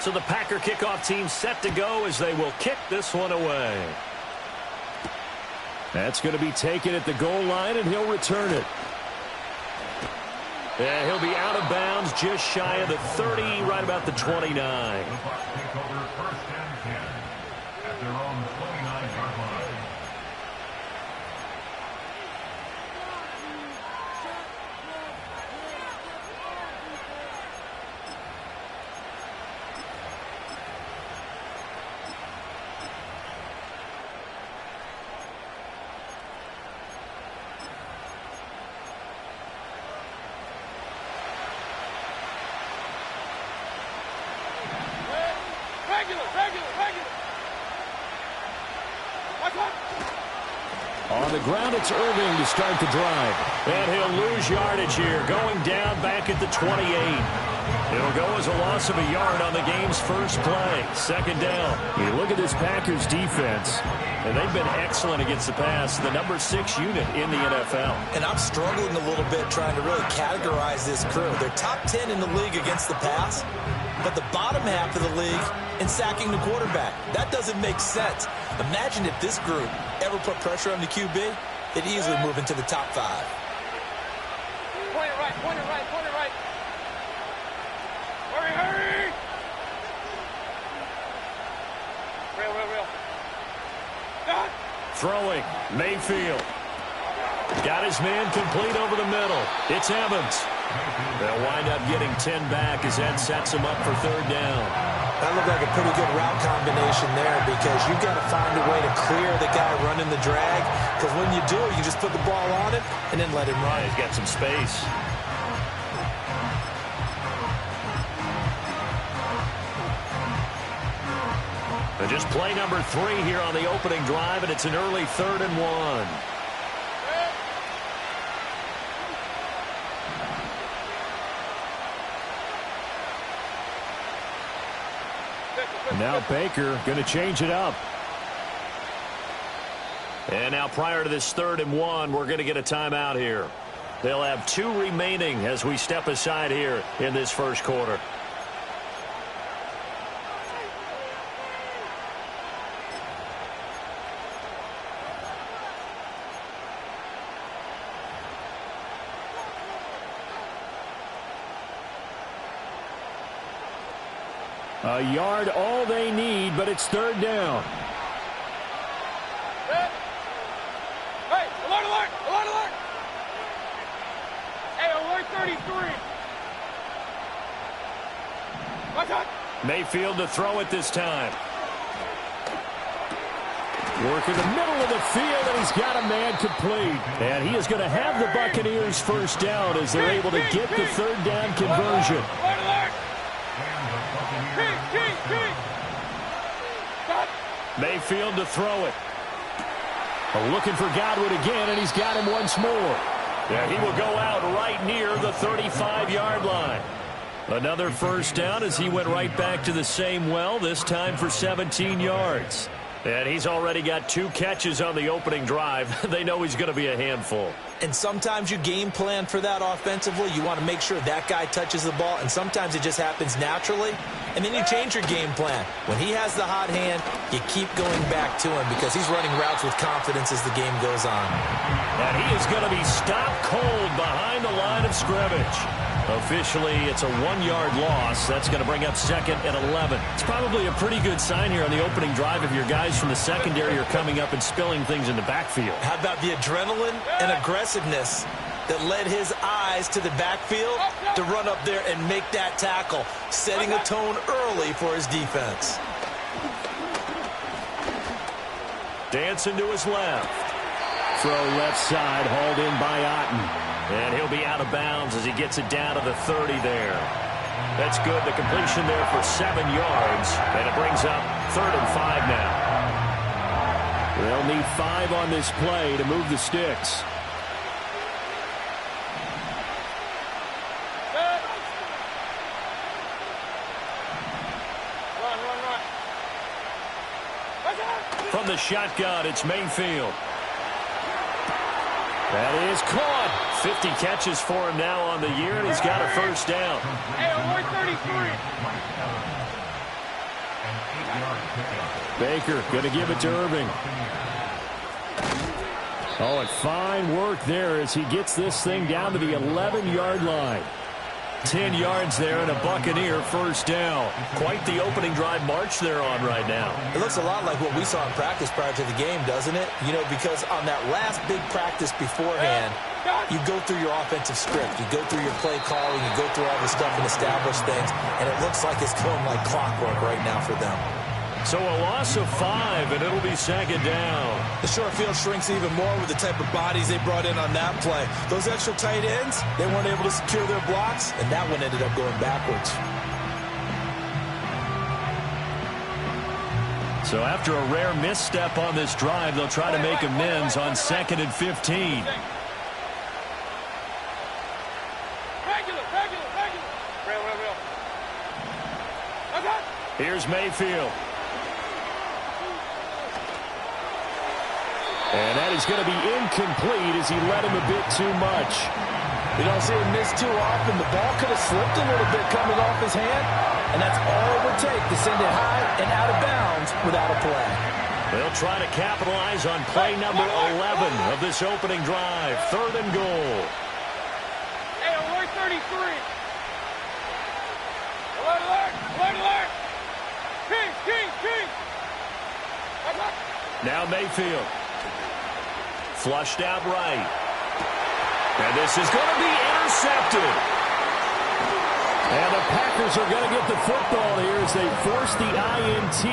So the Packer kickoff team set to go as they will kick this one away. That's going to be taken at the goal line, and he'll return it. And he'll be out of bounds just shy of the 30, right about the 29. The Bucs take over first and 10 at their own 29-yard line. On the ground, it's Irving to start the drive. And he'll lose yardage here, going down back at the 28. It'll go as a loss of a yard on the game's first play. Second down. You look at this Packers defense, and they've been excellent against the pass, the number 6 unit in the NFL. And I'm struggling a little bit trying to really categorize this crew. They're top 10 in the league against the pass, but the bottom half of the league in sacking the quarterback. That doesn't make sense. Imagine if this group ever put pressure on the QB, they'd easily move into the top 5. Point it right, point it right, point it right. Hurry, hurry! Real. Done. Throwing, Mayfield. Got his man complete over the middle. It's Evans. They'll wind up getting 10 back as that sets him up for third down. That looked like a pretty good route combination there because you've got to find a way to clear the guy running the drag, because when you do, you just put the ball on it and then let him run. He's got some space. And just play number 3 here on the opening drive, and it's an early 3rd and 1. Now Baker going to change it up. And now prior to this 3rd and 1, we're going to get a timeout here. They'll have 2 remaining as we step aside here in this first quarter. A yard, all they need, but it's 3rd down. Hey, alert, alert, alert, alert! Hey, alert 33. Watch out! Mayfield to throw it this time. Work in the middle of the field, and he's got a man complete. And he is going to have the Buccaneers first down as they're able to get the 3rd down conversion. Alert, alert! Mayfield to throw it. Looking for Godwin again, and he's got him once more. Yeah, he will go out right near the 35-yard line. Another first down as he went right back to the same well, this time for 17 yards. And he's already got 2 catches on the opening drive. They know he's going to be a handful. And sometimes you game plan for that offensively. You want to make sure that guy touches the ball, and sometimes it just happens naturally. And then you change your game plan. When he has the hot hand, you keep going back to him because he's running routes with confidence as the game goes on. And he is going to be stopped cold behind the line of scrimmage. Officially, it's a 1-yard loss. That's going to bring up 2nd and 11. It's probably a pretty good sign here on the opening drive if your guys from the secondary are coming up and spilling things in the backfield. How about the adrenaline and aggressiveness that led his eyes to the backfield to run up there and make that tackle, setting a tone early for his defense. Dancing to his left. Throw left side, hauled in by Otten. And he'll be out of bounds as he gets it down to the 30 there. That's good. The completion there for 7 yards. And it brings up 3rd and 5 now. They'll need 5 on this play to move the sticks. From the shotgun, it's Mayfield. That is caught. 50 catches for him now on the year, and he's got a first down. Hey, alert 33. An 8-yard pickup. Baker going to give it to Irving. Oh, and fine work there as he gets this thing down to the 11-yard line. 10 yards there and a Buccaneer first down. Quite the opening drive march they're on right now. It looks a lot like what we saw in practice prior to the game, doesn't it? You know, because on that last big practice beforehand, you go through your offensive script. You go through your play calling. You go through all this stuff and establish things. And it looks like it's going like clockwork right now for them. So a loss of 5, and it'll be second down. The short field shrinks even more with the type of bodies they brought in on that play. Those extra tight ends, they weren't able to secure their blocks, and that one ended up going backwards. So after a rare misstep on this drive, they'll try to make amends on 2nd and 15. Here's Mayfield. And that is going to be incomplete as he led him a bit too much. You don't see him miss too often. The ball could have slipped a little bit coming off his hand, and that's all it would take to send it high and out of bounds without a play. They'll try to capitalize on play number 11 of this opening drive. 3rd and goal. Hey, alert 33. Alert, alert, alert, alert. King. Now Mayfield. Flushed out right. And this is going to be intercepted. And the Packers are going to get the football here as they force the INT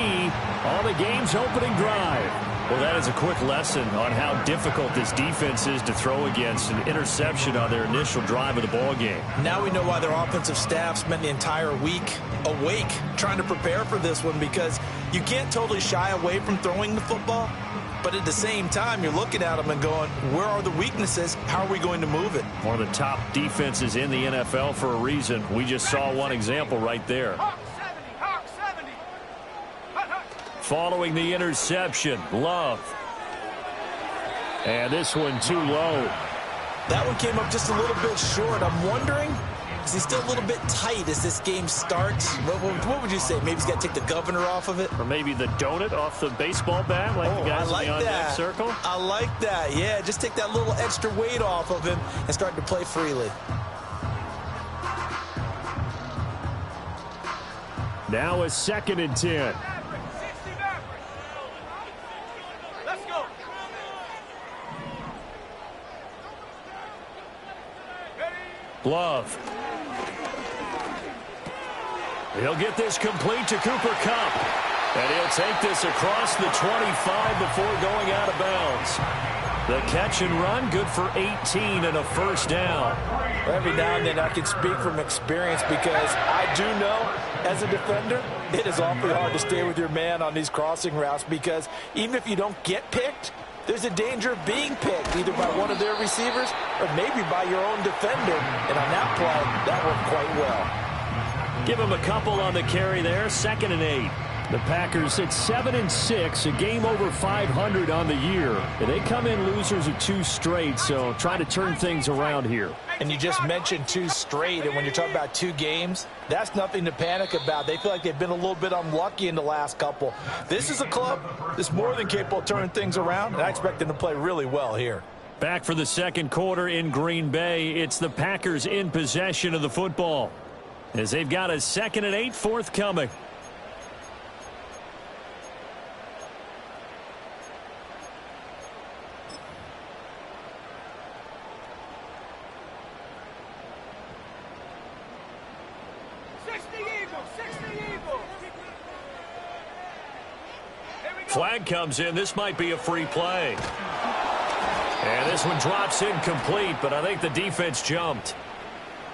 on the game's opening drive. Well, that is a quick lesson on how difficult this defense is to throw against. An interception on their initial drive of the ball game. Now we know why their offensive staff spent the entire week awake trying to prepare for this one, because you can't totally shy away from throwing the football. But at the same time, you're looking at them and going, where are the weaknesses? How are we going to move it? One of the top defenses in the NFL for a reason. We just saw one example right there. Hawk 70. Following the interception, Love. And this one too low. That one came up just a little bit short. I'm wondering, is he still a little bit tight as this game starts? What would you say? Maybe he's got to take the governor off of it? Or maybe the donut off the baseball bat like the guys in the on-deck circle? I like that. Yeah, just take that little extra weight off of him and start to play freely. Now a 2nd and 10. Let's go. Love. He'll get this complete to Cooper Kupp. And he'll take this across the 25 before going out of bounds. The catch and run, good for 18 and a first down. Every now and then I can speak from experience, because I do know as a defender it is awfully hard to stay with your man on these crossing routes, because even if you don't get picked, there's a danger of being picked either by one of their receivers or maybe by your own defender. And on that play, that worked quite well. Give him a couple on the carry there. 2nd and 8. The Packers at 7-6, a game over 500 on the year. And they come in losers of 2 straight, so try to turn things around here. And you just mentioned 2 straight, and when you're talking about 2 games, that's nothing to panic about. They feel like they've been a little bit unlucky in the last couple. This is a club that's more than capable of turning things around, and I expect them to play really well here. Back for the second quarter in Green Bay. It's the Packers in possession of the football, as they've got a 2nd and 8 forthcoming. Flag comes in. This might be a free play. And this one drops incomplete, but I think the defense jumped.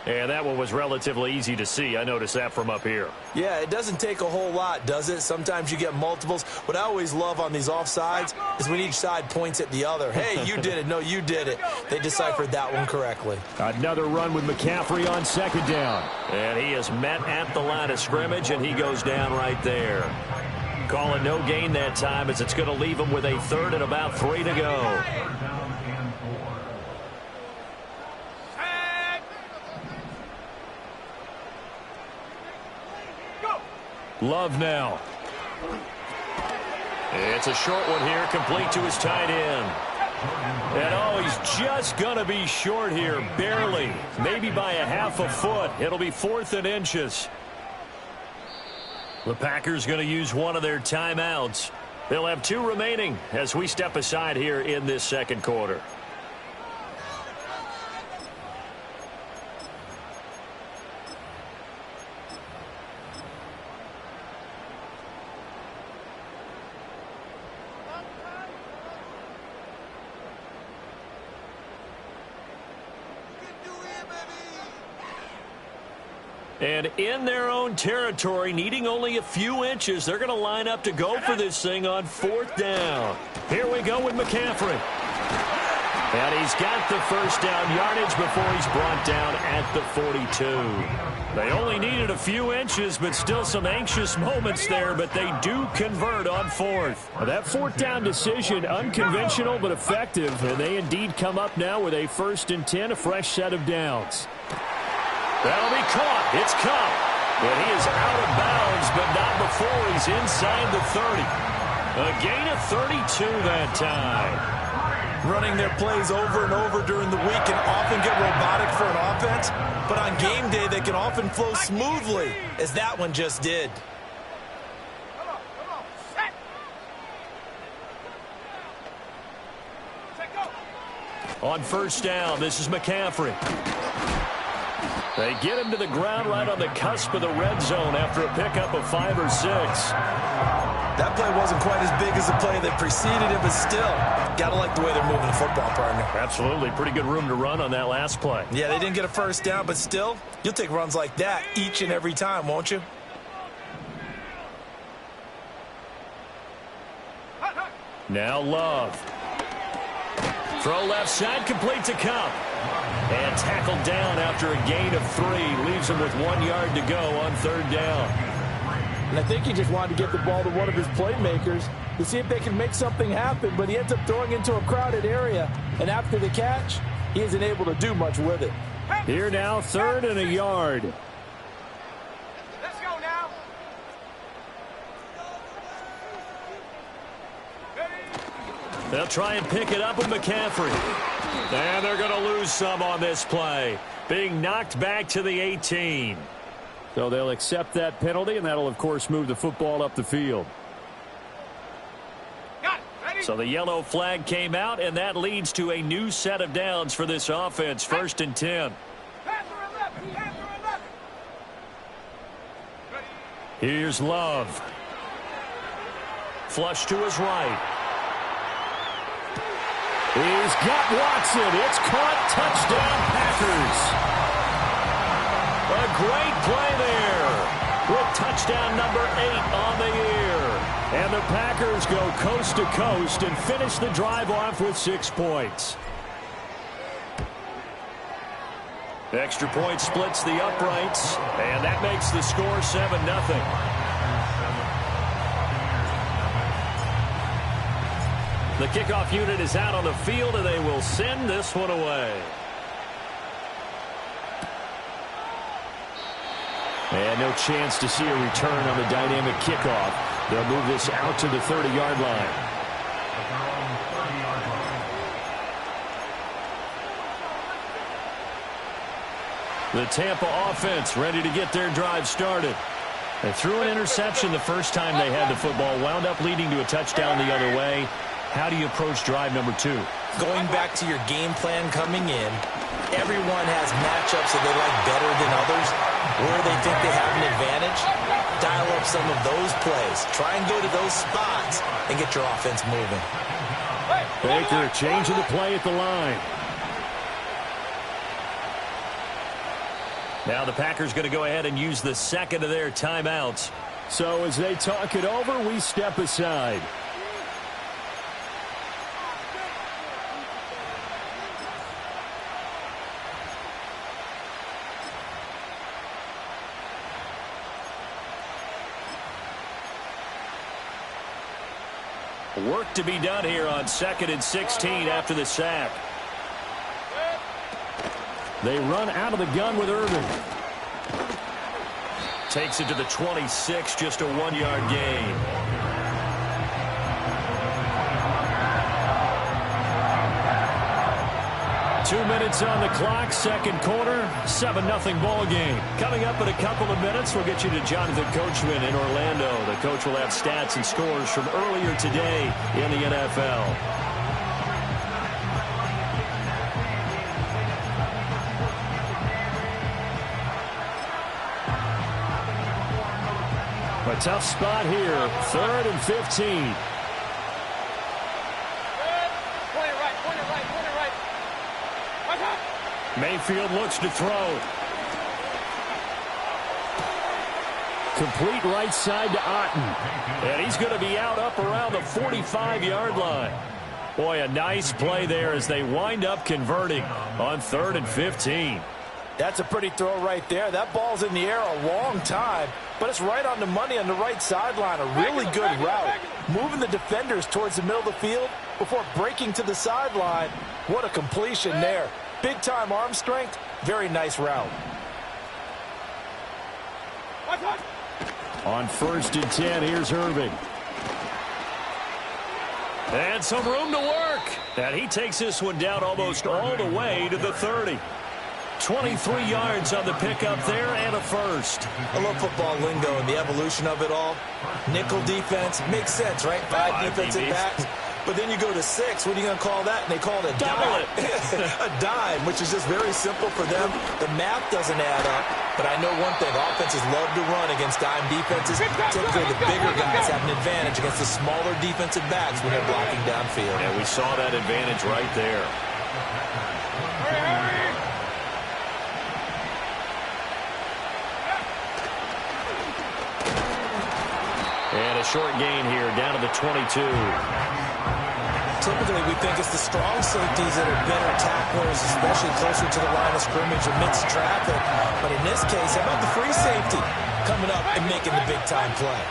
And that one was relatively easy to see. I noticed that from up here. Yeah, it doesn't take a whole lot, does it? Sometimes you get multiples. What I always love on these offsides is when each side points at the other. Hey, you did it. No, you did it. They deciphered that one correctly. Another run with McCaffrey on 2nd down. And he is met at the line of scrimmage, and he goes down right there. Calling no gain that time, as it's going to leave him with a 3rd and about 3 to go. Love now. It's a short one here, complete to his tight end. And oh, he's just going to be short here, barely. Maybe by a half a foot. It'll be 4th and inches. The Packers going to use one of their timeouts. They'll have 2 remaining as we step aside here in this second quarter. And in their own territory, needing only a few inches, they're going to line up to go for this thing on 4th down. Here we go with McCaffrey. And he's got the first down yardage before he's brought down at the 42. They only needed a few inches, but still some anxious moments there, but they do convert on 4th. Well, that 4th down decision, unconventional but effective, and they indeed come up now with a 1st and 10, a fresh set of downs. That'll be caught. It's Kupp. And he is out of bounds, but not before he's inside the 30. A gain of 32 that time. Running their plays over and over during the week can often get robotic for an offense, but on game day they can often flow smoothly, as that one just did. On 1st down, this is McCaffrey. They get him to the ground right on the cusp of the red zone after a pickup of 5 or 6. That play wasn't quite as big as the play that preceded it, but still, got to like the way they're moving the football, partner. Absolutely. Pretty good room to run on that last play. Yeah, they didn't get a 1st down, but still, you'll take runs like that each and every time, won't you? Now Love. Throw left side, complete to Kupp. And tackled down after a gain of 3. Leaves him with 1 yard to go on 3rd down. And I think he just wanted to get the ball to one of his playmakers to see if they can make something happen, but he ends up throwing into a crowded area. And after the catch, he isn't able to do much with it. Here now, 3rd and a yard. Let's go now. They'll try and pick it up with McCaffrey. And they're going to lose some on this play. Being knocked back to the 18. So they'll accept that penalty, and that'll, of course, move the football up the field. So the yellow flag came out, and that leads to a new set of downs for this offense. 1st and 10. Here's Love. Flush to his right. He's got Watson. It's caught. Touchdown, Packers. A great play there with touchdown number 8 on the year. And the Packers go coast to coast and finish the drive off with 6 points. Extra point splits the uprights, and that makes the score 7-0. The kickoff unit is out on the field, and they will send this one away. And no chance to see a return on the dynamic kickoff. They'll move this out to the 30-yard line. The Tampa offense ready to get their drive started. They threw an interception the first time they had the football, wound up leading to a touchdown the other way. How do you approach drive number 2? Going back to your game plan coming in, everyone has matchups that they like better than others. Where they think they have an advantage, dial up some of those plays. Try and go to those spots and get your offense moving. Baker changing the play at the line. Now the Packers going to go ahead and use the second of their timeouts. So as they talk it over, we step aside. Work to be done here on 2nd and 16 after the sack. They run out of the gun with Irvin. Takes it to the 26, just a 1-yard gain. 2 minutes on the clock, second quarter, 7-0 ball game. Coming up in a couple of minutes, we'll get you to Jonathan Coachman in Orlando. The coach will have stats and scores from earlier today in the NFL. A tough spot here, 3rd and 15. Mayfield looks to throw. Complete right side to Otten. And he's going to be out up around the 45-yard line. Boy, a nice play there as they wind up converting on 3rd and 15. That's a pretty throw right there. That ball's in the air a long time, but it's right on the money on the right sideline. A really good route. Moving the defenders towards the middle of the field before breaking to the sideline. What a completion there. Big-time arm strength. Very nice route. On 1st and 10, here's Irving. And some room to work. And he takes this one down almost all the way to the 30. 23 yards on the pickup there and a first. I love football lingo and the evolution of it all. Nickel defense makes sense, right? 5 defensive backs. But then you go to 6. What are you going to call that? And they call it a dime. A dime, which is just very simple for them. The math doesn't add up. But I know one thing. Offenses love to run against dime defenses. Typically, the bigger guys have an advantage against the smaller defensive backs when they're blocking downfield. And we saw that advantage right there. And a short gain here, down to the 22. Typically, we think it's the strong safeties that are better tacklers, especially closer to the line of scrimmage amidst traffic. But in this case, how about the free safety coming up and making the big-time play?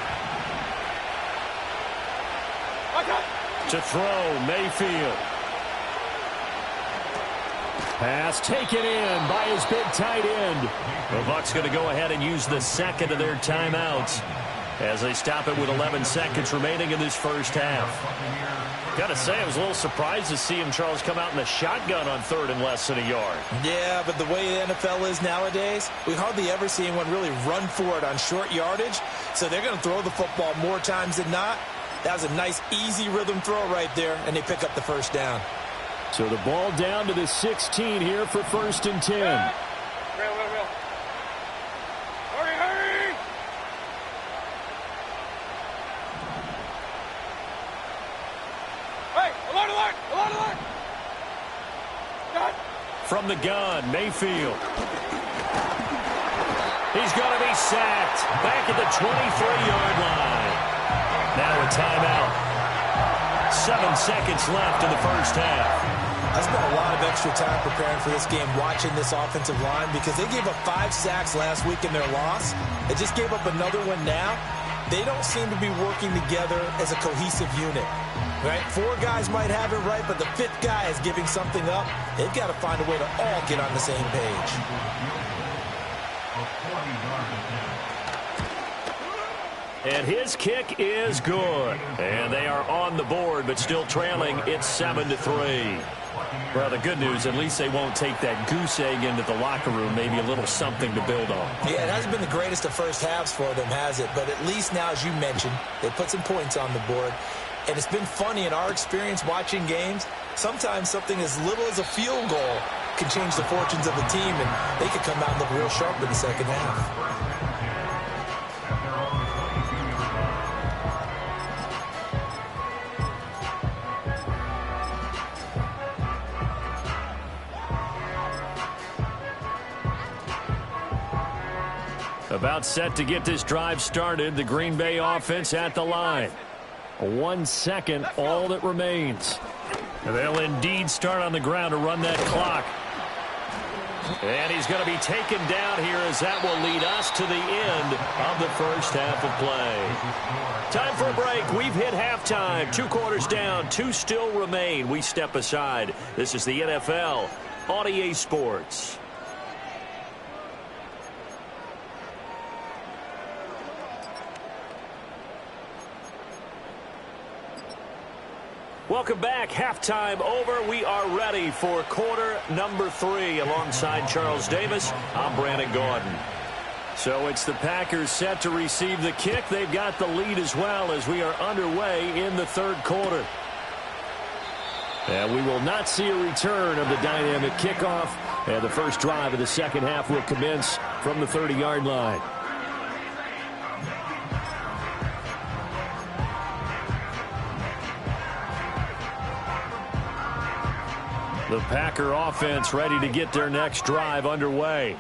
To throw, Mayfield. Pass taken in by his big tight end. The Bucs going to go ahead and use the second of their timeouts as they stop it with 11 seconds remaining in this first half. Got to say, I was a little surprised to see him, Charles, come out in the shotgun on 3rd and less than a yard. Yeah, but the way the NFL is nowadays, we hardly ever see anyone really run for it on short yardage. So they're going to throw the football more times than not. That was a nice, easy rhythm throw right there, and they pick up the first down. So the ball down to the 16 here for 1st and 10. From the gun, Mayfield. He's going to be sacked back at the 23-yard line. Now a timeout. 7 seconds left in the first half. I spent a lot of extra time preparing for this game, watching this offensive line, because they gave up 5 sacks last week in their loss. They just gave up another one now. They don't seem to be working together as a cohesive unit. Right? 4 guys might have it right, but the 5th guy is giving something up. They've got to find a way to all get on the same page. And his kick is good. And they are on the board, but still trailing. It's 7-3. Well, the good news, at least they won't take that goose egg into the locker room. Maybe a little something to build on. Yeah, it hasn't been the greatest of first halves for them, has it? But at least now, as you mentioned, they put some points on the board. And it's been funny in our experience watching games. Sometimes something as little as a field goal can change the fortunes of the team, and they could come out and look real sharp in the second half. About set to get this drive started. The Green Bay offense at the line. 1 second, all that remains. They'll indeed start on the ground to run that clock. And he's going to be taken down here as that will lead us to the end of the first half of play. Time for a break. We've hit halftime. 2 quarters down, 2 still remain. We step aside. This is the NFL on EA Sports. Welcome back. Halftime over. We are ready for quarter number 3. Alongside Charles Davis, I'm Brandon Gordon. So it's the Packers set to receive the kick. They've got the lead as well as we are underway in the third quarter. And we will not see a return of the dynamic kickoff. And the first drive of the second half will commence from the 30-yard line. The Packer offense ready to get their next drive underway.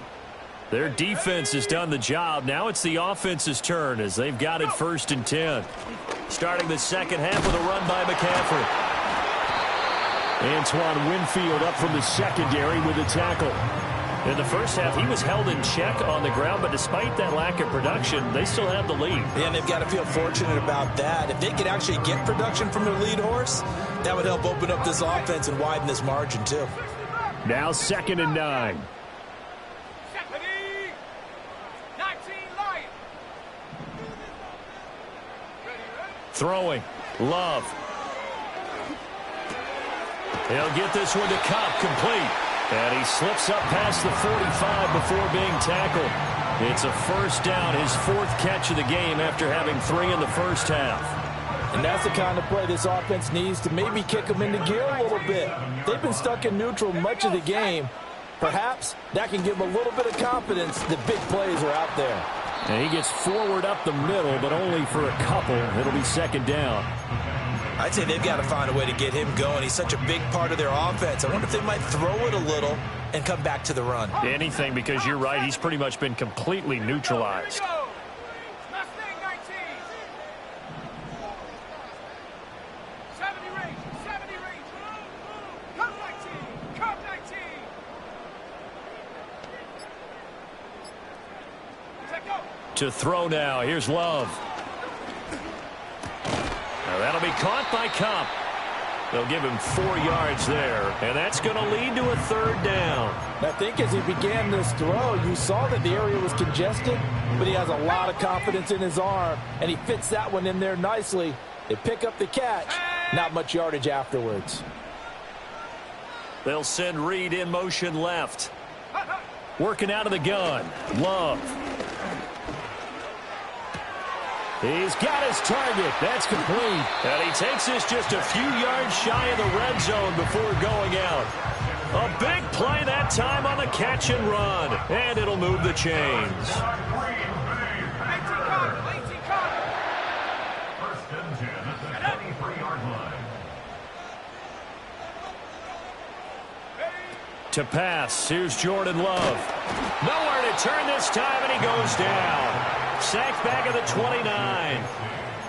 Their defense has done the job. Now it's the offense's turn as they've got it 1st and 10. Starting the second half with a run by McCaffrey. Antoine Winfield up from the secondary with a tackle. In the first half, he was held in check on the ground, but despite that lack of production, they still have the lead. Yeah, and they've got to feel fortunate about that. If they could actually get production from their lead horse, that would help open up this offense and widen this margin, too. Now 2nd and 9. Throwing. Love. He'll get this one to Kupp, complete. And he slips up past the 45 before being tackled. It's a first down, his 4th catch of the game after having 3 in the first half. And that's the kind of play this offense needs to maybe kick them into gear a little bit. They've been stuck in neutral much of the game. Perhaps that can give them a little bit of confidence that big plays are out there. And he gets forward up the middle, but only for a couple. It'll be 2nd down. I'd say they've got to find a way to get him going. He's such a big part of their offense. I wonder if they might throw it a little and come back to the run. Anything, because you're right. He's pretty much been completely neutralized. To throw now. Here's Love. Now that'll be caught by Kupp. They'll give him 4 yards there, and that's going to lead to a 3rd down. I think as he began this throw, you saw that the area was congested, but he has a lot of confidence in his arm, and he fits that one in there nicely. They pick up the catch, not much yardage afterwards. They'll send Reed in motion left. Working out of the gun. Love. He's got his target. That's complete. And he takes this just a few yards shy of the red zone before going out. A big play that time on the catch and run. And it'll move the chains. 1st and 10 at the 23-yard line. To pass. Here's Jordan Love. Nowhere to turn this time, and he goes down. Sacked back at the 29.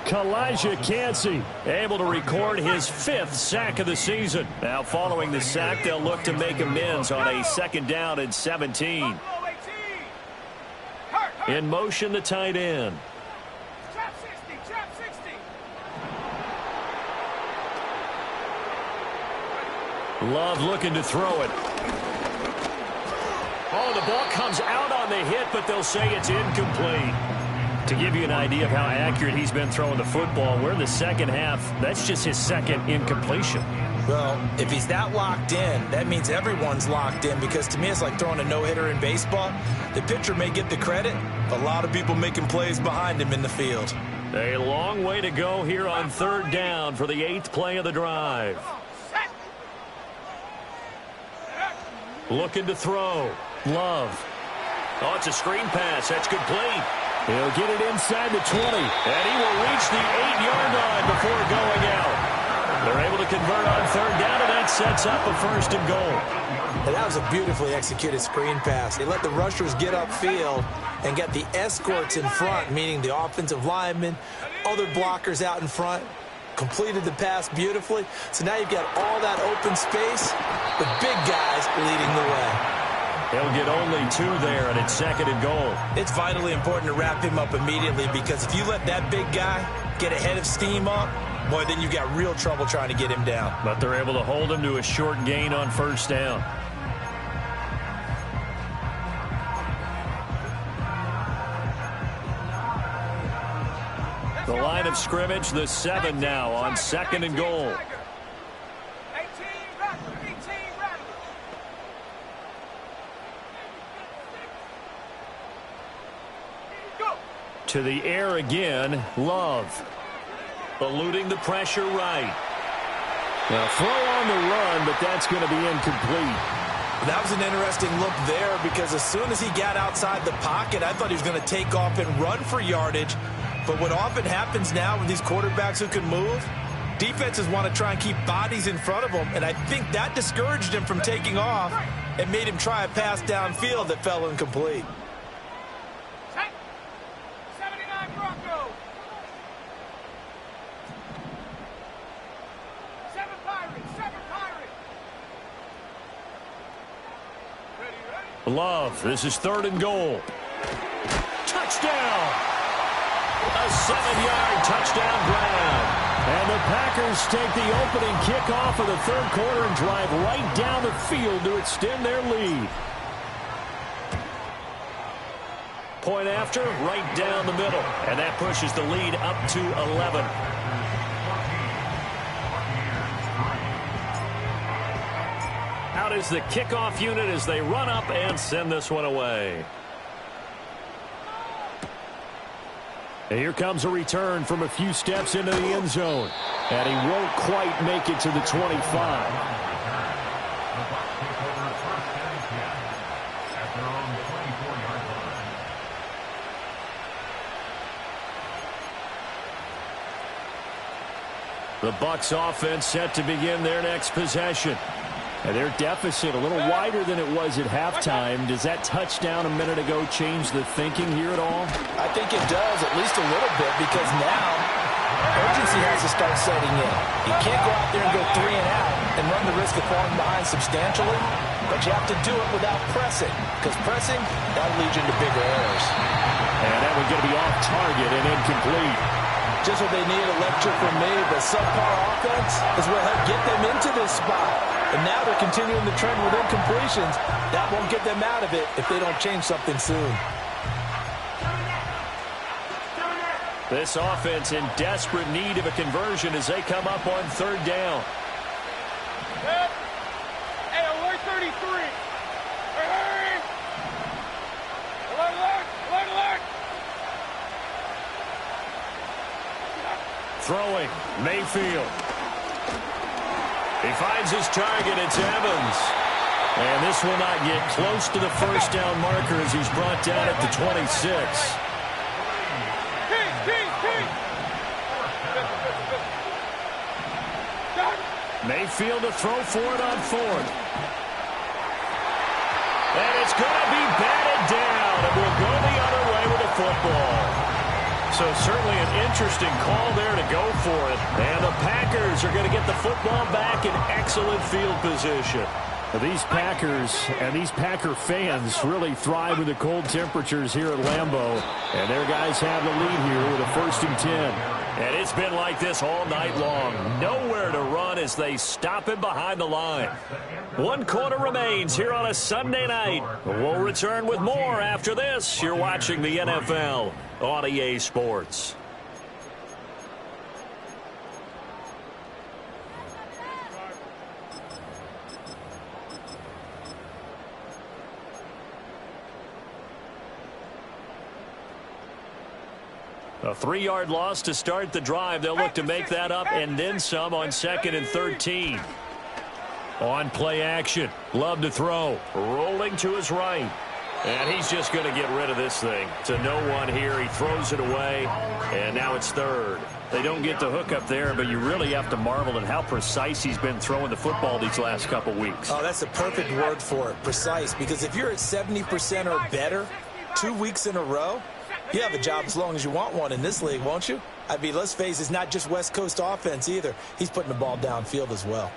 Kalijah Kancey able to record his 5th sack of the season. Now following the sack, they'll look to make amends on a 2nd down and 17. In motion, the tight end. Love looking to throw it. Oh, the ball comes out on the hit, but they'll say it's incomplete. To give you an idea of how accurate he's been throwing the football, we're in the second half. That's just his 2nd incompletion. Well, if he's that locked in, that means everyone's locked in, because to me it's like throwing a no-hitter in baseball. The pitcher may get the credit, but a lot of people making plays behind him in the field. A long way to go here on 3rd down for the 8th play of the drive. Looking to throw. Love. Oh, it's a screen pass. That's complete. He'll get it inside the 20. And he will reach the 8-yard line before going out. They're able to convert on 3rd down, and that sets up a 1st and goal. And that was a beautifully executed screen pass. They let the rushers get upfield and get the escorts in front, meaning the offensive linemen, other blockers out in front. Completed the pass beautifully. So now you've got all that open space with big guys leading the way. He'll get only 2 there, and it's 2nd and goal. It's vitally important to wrap him up immediately, because if you let that big guy get ahead of steam up, boy, then you've got real trouble trying to get him down. But they're able to hold him to a short gain on 1st down. The line of scrimmage, the 7 now on 2nd and goal. To the air again, Love. Eluding the pressure right. Now throw on the run, but that's going to be incomplete. That was an interesting look there because as soon as he got outside the pocket, I thought he was going to take off and run for yardage. But what often happens now with these quarterbacks who can move, defenses want to try and keep bodies in front of them, and I think that discouraged him from taking off and made him try a pass downfield that fell incomplete. 79 Broncos. 7 Pirates. 7 Pirates. Ready. Love, this is 3rd and goal. Touchdown! A 7-yard touchdown grab. And the Packers take the opening kickoff of the 3rd quarter and drive right down the field to extend their lead. Point after, right down the middle. And that pushes the lead up to 11. Out is the kickoff unit as they run up and send this one away. And here comes a return from a few steps into the end zone. And he won't quite make it to the 25. The Bucs offense set to begin their next possession. And their deficit a little wider than it was at halftime. Does that touchdown a minute ago change the thinking here at all? I think it does, at least a little bit, because now urgency has to start setting in. You can't go out there and go 3 and out and run the risk of falling behind substantially, but you have to do it without pressing, because pressing, that leads you into bigger errors. And that one's going to be off target and incomplete. Just what they need, a lecture from me, but subpar offense is what helped get them into this spot. And now they're continuing the trend with incompletions. That won't get them out of it if they don't change something soon. This offense in desperate need of a conversion as they come up on 3rd down. Hey, alert 33. Hey! Alert, alert, alert, alert. Throwing, Mayfield. He finds his target, it's Evans. And this will not get close to the 1st down marker as he's brought down at the 26. Mayfield to throw for it on 4th. And it's going to be batted down, and we'll go the other way with the football. So certainly an interesting call there to go for it. And the Packers are going to get the football back in excellent field position. These Packers and these Packer fans really thrive with the cold temperatures here at Lambeau. And their guys have the lead here with a 1st and 10. And it's been like this all night long. Nowhere to run as they stop him behind the line. 1 quarter remains here on a Sunday night. We'll return with more after this. You're watching the NFL on EA Sports. A 3-yard loss to start the drive. They'll look to make that up and then some on 2nd and 13. On play action. Love to throw. Rolling to his right. And he's just going to get rid of this thing. To no one here. He throws it away. And now it's 3rd. They don't get the hook up there, but you really have to marvel at how precise he's been throwing the football these last couple weeks. Oh, that's the perfect word for it, precise. Because if you're at 70% or better 2 weeks in a row, you have a job as long as you want one in this league, won't you? I mean, let's face it, it's not just West Coast offense either. He's putting the ball downfield as well.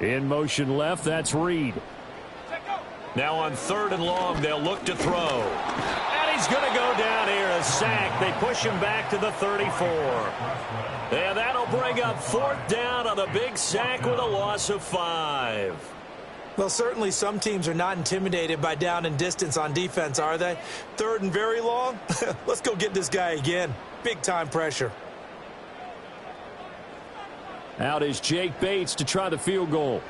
In motion left, that's Reed. Now on 3rd and long, they'll look to throw. And he's going to go down here, a sack. They push him back to the 34. And that'll bring up 4th down on a big sack with a loss of 5. Well, certainly some teams are not intimidated by down and distance on defense, are they? 3rd and very long? Let's go get this guy again. Big-time pressure. Out is Jake Bates to try the field goal.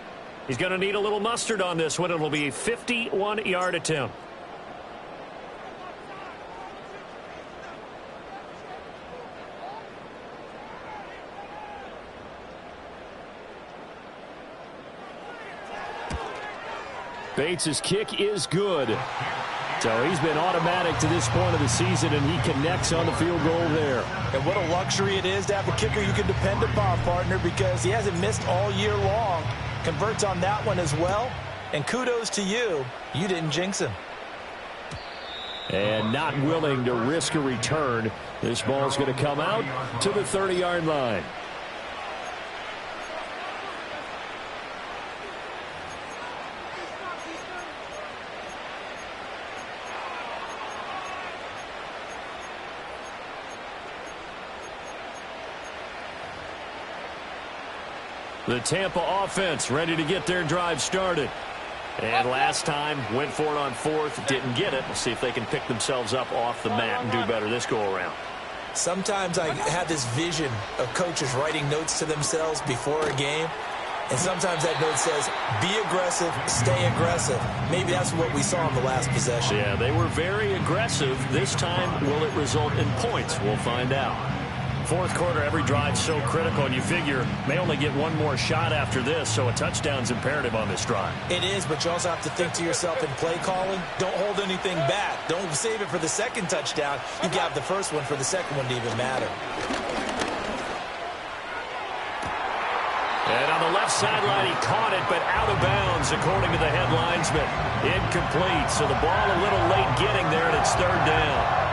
He's going to need a little mustard on this one. It'll be a 51-yard attempt. Bates' kick is good. So he's been automatic to this point of the season, and he connects on the field goal there. And what a luxury it is to have a kicker you can depend upon, partner, because he hasn't missed all year long. Converts on that one as well. And kudos to you. You didn't jinx him. And not willing to risk a return. This ball's going to come out to the 30-yard line. The Tampa offense ready to get their drive started. And last time, went for it on fourth, didn't get it. We'll see if they can pick themselves up off the mat and do better this go-around. Sometimes I have this vision of coaches writing notes to themselves before a game. And sometimes that note says, be aggressive, stay aggressive. Maybe that's what we saw in the last possession. Yeah, they were very aggressive. This time, will it result in points? We'll find out. Fourth quarter, every drive's so critical, and you figure may only get one more shot after this, so a touchdown's imperative on this drive. It is, but you also have to think to yourself in play calling, don't hold anything back. Don't save it for the second touchdown. You got the first one for the second one to even matter. And on the left sideline, he caught it, but out of bounds, according to the head linesman. Incomplete, so the ball a little late getting there, and it's third down.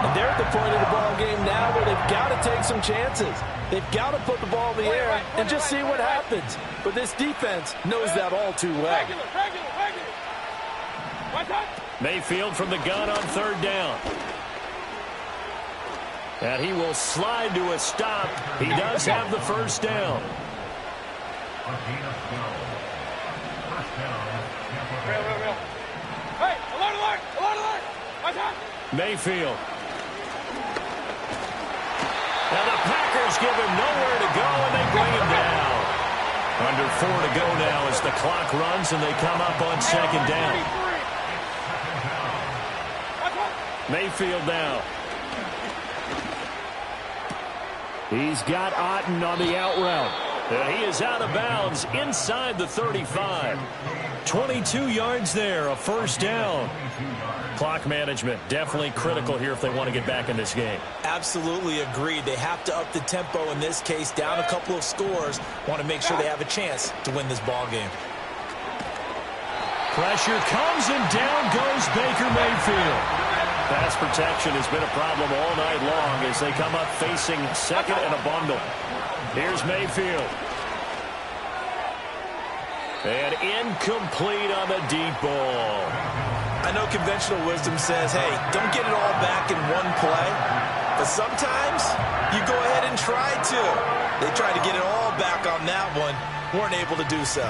And they're at the point of the ball game now where they've got to take some chances. They've got to put the ball in the air and just see what happens. But this defense knows that all too well. Mayfield from the gun on third down. And he will slide to a stop. He does have the first down. Hey, alert! Mayfield. And the Packers give him nowhere to go, and they bring him down. Under 4 to go now as the clock runs, and they come up on second down. Mayfield now. He's got Otten on the out route. And he is out of bounds inside the 35. 22 yards there, a first down. Clock management definitely critical here if they want to get back in this game. Absolutely agreed. They have to up the tempo in this case, down a couple of scores. Want to make sure they have a chance to win this ball game. Pressure comes, and down goes Baker Mayfield. Pass protection has been a problem all night long as they come up facing second and a bundle. Here's Mayfield. And incomplete on the deep ball. I know conventional wisdom says, hey, don't get it all back in one play. But sometimes you go ahead and try to. They tried to get it all back on that one. Weren't able to do so.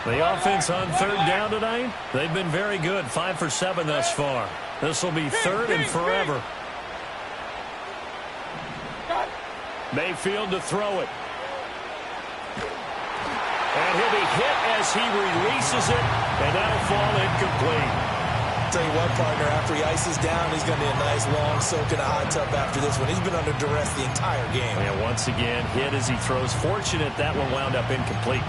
The offense on third down tonight, they've been very good. 5 for 7 thus far. This will be third and forever. Mayfield to throw it. And he'll be hit as he releases it, and that'll fall incomplete. Tell you what, partner, after he ices down, he's going to need a nice long soak in a hot tub after this one. He's been under duress the entire game. And once again, hit as he throws. Fortunate that one wound up incomplete.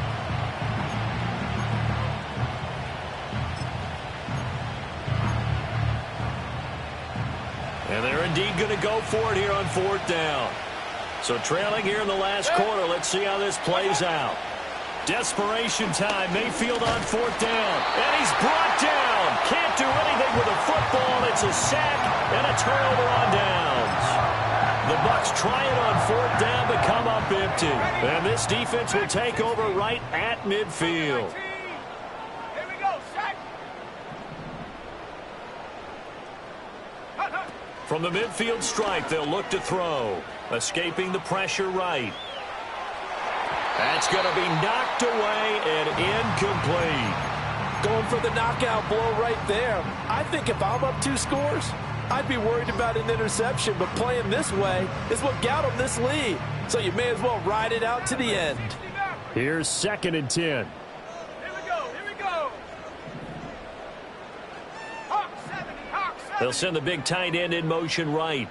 And they're indeed going to go for it here on fourth down. So trailing here in the last quarter. Let's see how this plays out. Desperation time. Mayfield on fourth down. And he's brought down. Can't do anything with a football. It's a sack and a turnover on downs. The Bucs try it on fourth down to come up empty. And this defense will take over right at midfield. Here we go, sack. From the midfield stripe, they'll look to throw. Escaping the pressure right. That's going to be knocked away and incomplete. Going for the knockout blow right there. I think if I'm up 2 scores, I'd be worried about an interception, but playing this way is what got them this lead. So you may as well ride it out to the end. Here's 2nd and 10. Here we go. Hawk 70, Hawk 70. They'll send the big tight end in motion right.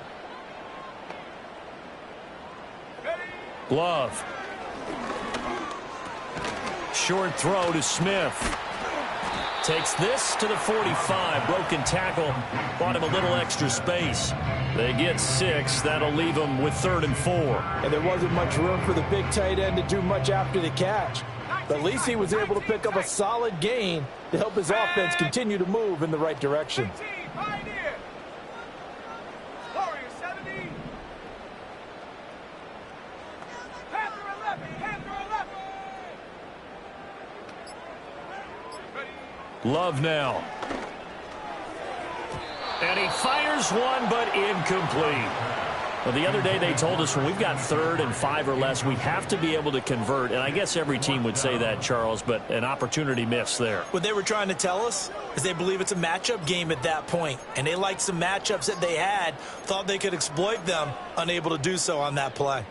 Glove. Short throw to Smith. Takes this to the 45. Broken tackle. Bought him a little extra space. They get 6. That'll leave them with 3rd and 4. And there wasn't much room for the big tight end to do much after the catch. But at least he was able to pick up a solid gain to help his offense continue to move in the right direction. Love now. And he fires one, but incomplete. Well, the other day they told us when we've got 3rd and 5 or less, we have to be able to convert. And I guess every team would say that, Charles, but an opportunity missed there. What they were trying to tell us is they believe it's a matchup game at that point. And they liked some matchups that they had, thought they could exploit them, unable to do so on that play.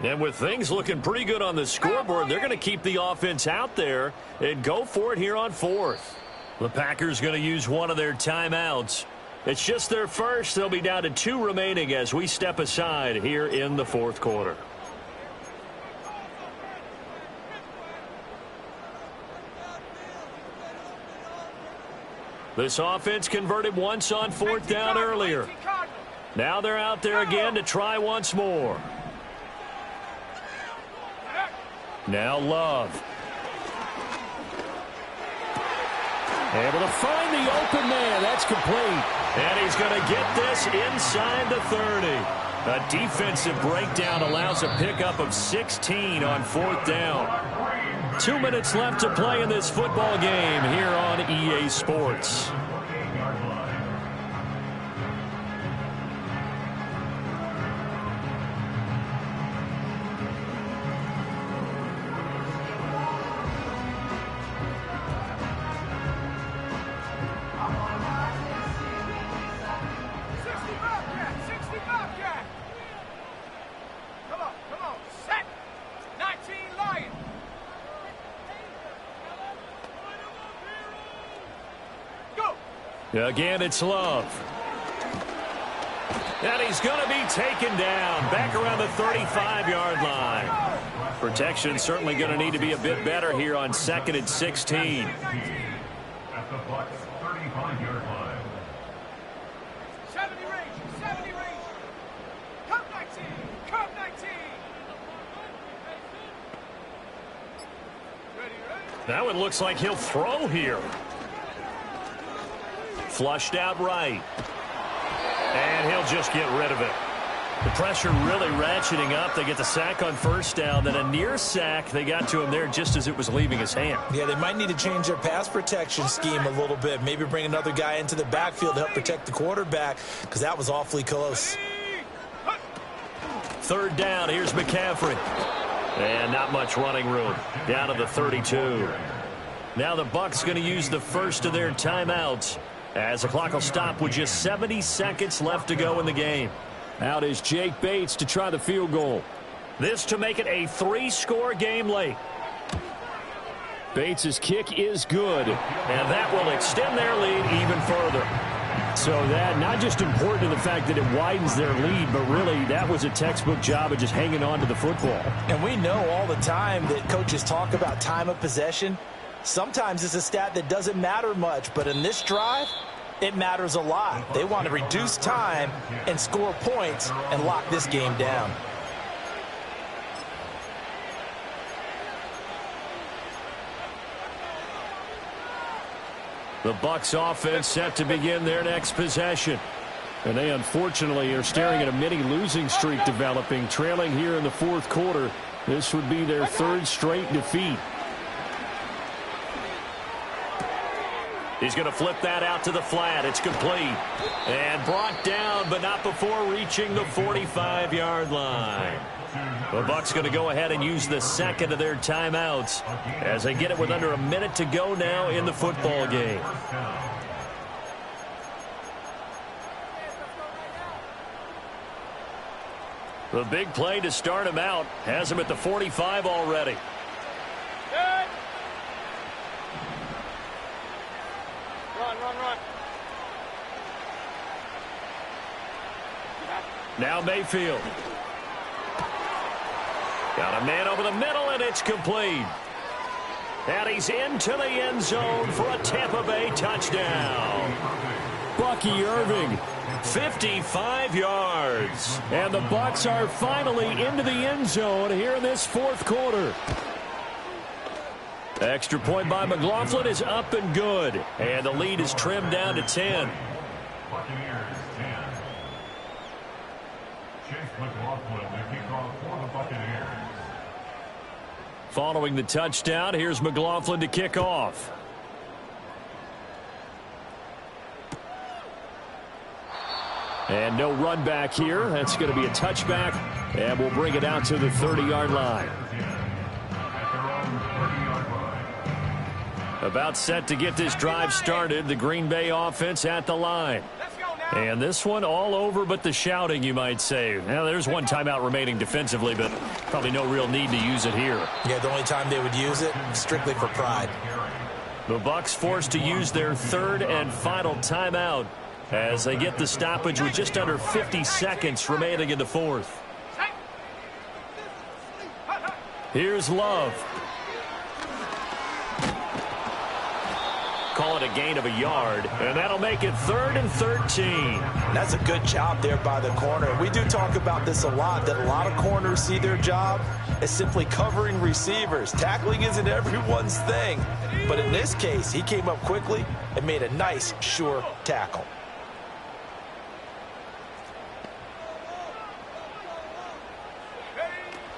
And with things looking pretty good on the scoreboard, they're going to keep the offense out there and go for it here on 4th. The Packers going to use one of their timeouts. It's just their first. They'll be down to 2 remaining as we step aside here in the 4th quarter. This offense converted once on 4th down earlier. Now they're out there again to try once more. Now Love. Able to find the open man. That's complete. And he's going to get this inside the 30. A defensive breakdown allows a pickup of 16 on 4th down. 2 minutes left to play in this football game here on EA Sports. Again, it's Love. And he's going to be taken down back around the 35-yard line. Protection certainly going to need to be a bit better here on 2nd and 16. At the Bucs 35-yard line. 70 range. Come 19. Ready. That one looks like he'll throw here. Flushed out right. And he'll just get rid of it. The pressure really ratcheting up. They get the sack on 1st down. Then a near sack. They got to him there just as it was leaving his hand. Yeah, they might need to change their pass protection scheme a little bit. Maybe bring another guy into the backfield to help protect the quarterback, because that was awfully close. 3rd down. Here's McCaffrey. And not much running room. Down to the 32. Now the Bucs going to use the first of their timeouts, as the clock will stop with just 70 seconds left to go in the game. Out is Jake Bates to try the field goal. This to make it a 3-score game late. Bates' kick is good, and that will extend their lead even further. So that not just important to the fact that it widens their lead, but really that was a textbook job of just hanging on to the football. And we know all the time that coaches talk about time of possession. Sometimes it's a stat that doesn't matter much, but in this drive, it matters a lot. They want to reduce time and score points and lock this game down. The Bucs offense set to begin their next possession. And they unfortunately are staring at a mini losing streak developing, trailing here in the 4th quarter. This would be their 3rd straight defeat. He's going to flip that out to the flat. It's complete. And brought down, but not before reaching the 45-yard line. The Bucs going to go ahead and use the 2nd of their timeouts as they get it with under a minute to go now in the football game. The big play to start him out has him at the 45 already. Run. Now Mayfield. Got a man over the middle, and it's complete. And he's into the end zone for a Tampa Bay touchdown. Bucky Irving, 55 yards. And the Bucs are finally into the end zone here in this fourth quarter. Extra point by McLaughlin is up and good. And the lead is trimmed down to 10. Buccaneers 10. Chase McLaughlin, the kickoff for the Buccaneers. Following the touchdown, here's McLaughlin to kick off. And no run back here. That's going to be a touchback. And we'll bring it out to the 30-yard line. About set to get this drive started. The Green Bay offense at the line. And this one all over but the shouting, you might say. Now, there's one timeout remaining defensively, but probably no real need to use it here. Yeah, the only time they would use it, strictly for pride. The Bucs forced to use their third and final timeout as they get the stoppage with just under 50 seconds remaining in the fourth. Here's Love. Call it a gain of a yard, and that'll make it 3rd and 13. That's a good job there by the corner. We do talk about this a lot, that a lot of corners see their job as simply covering receivers. Tackling isn't everyone's thing. But in this case, he came up quickly and made a nice, sure tackle.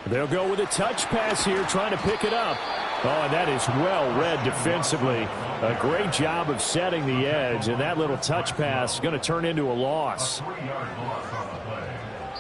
They'll go with a touch pass here, trying to pick it up. Oh, and that is well read defensively. A great job of setting the edge, and that little touch pass is going to turn into a loss. 3-yard loss on the